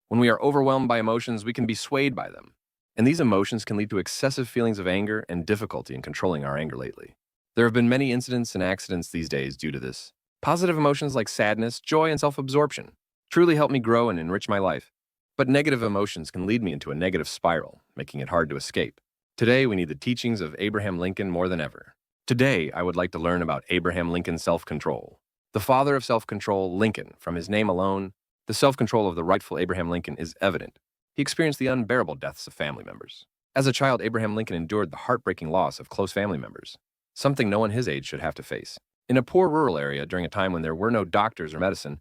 When we are overwhelmed by emotions, we can be swayed by them. And these emotions can lead to excessive feelings of anger and difficulty in controlling our anger lately. There have been many incidents and accidents these days due to this. Positive emotions like sadness, joy, and self-absorption truly help me grow and enrich my life. But negative emotions can lead me into a negative spiral, making it hard to escape. Today, we need the teachings of Abraham Lincoln more than ever. Today, I would like to learn about Abraham Lincoln's self-control. The father of self-control, Lincoln, from his name alone, the self-control of the rightful Abraham Lincoln is evident. He experienced the unbearable deaths of family members. As a child, Abraham Lincoln endured the heartbreaking loss of close family members, something no one his age should have to face. In a poor rural area during a time when there were no doctors or medicine,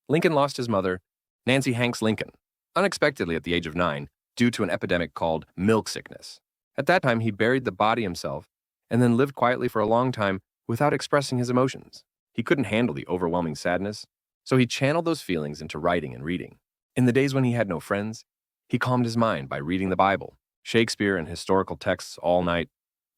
Lincoln lost his mother, Nancy Hanks Lincoln, unexpectedly at the age of 9 due to an epidemic called milk sickness. At that time, he buried the body himself and then lived quietly for a long time without expressing his emotions. He couldn't handle the overwhelming sadness, so he channeled those feelings into writing and reading. In the days when he had no friends, he calmed his mind by reading the Bible, Shakespeare, and historical texts all night,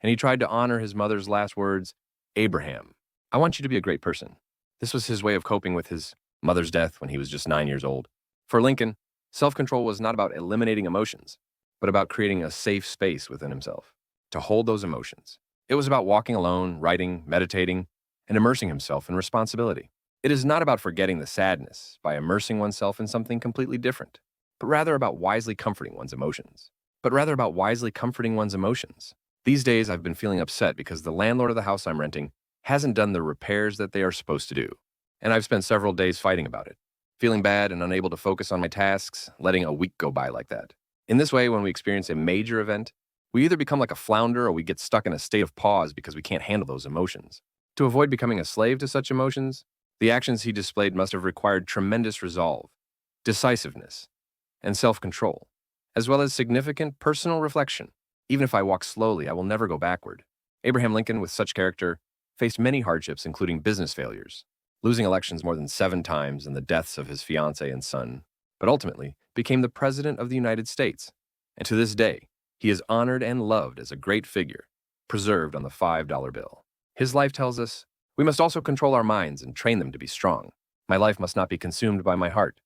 and he tried to honor his mother's last words, "Abraham, I want you to be a great person." This was his way of coping with his mother's death when he was just 9 years old. For Lincoln, self-control was not about eliminating emotions, but about creating a safe space within himself to hold those emotions. It was about walking alone, writing, meditating, and immersing himself in responsibility. It is not about forgetting the sadness by immersing oneself in something completely different, but rather about wisely comforting one's emotions. These days, I've been feeling upset because the landlord of the house I'm renting hasn't done the repairs that they are supposed to do, and I've spent several days fighting about it, feeling bad and unable to focus on my tasks, letting a week go by like that. In this way, when we experience a major event, we either become like a flounder or we get stuck in a state of pause because we can't handle those emotions. To avoid becoming a slave to such emotions, the actions he displayed must have required tremendous resolve, decisiveness, and self-control, as well as significant personal reflection. Even if I walk slowly, I will never go backward. Abraham Lincoln, with such character, faced many hardships, including business failures, losing elections more than 7 times, and the deaths of his fiancée and son, but ultimately became the President of the United States. And to this day, he is honored and loved as a great figure, preserved on the $5 bill. His life tells us, we must also control our minds and train them to be strong. My life must not be consumed by my heart.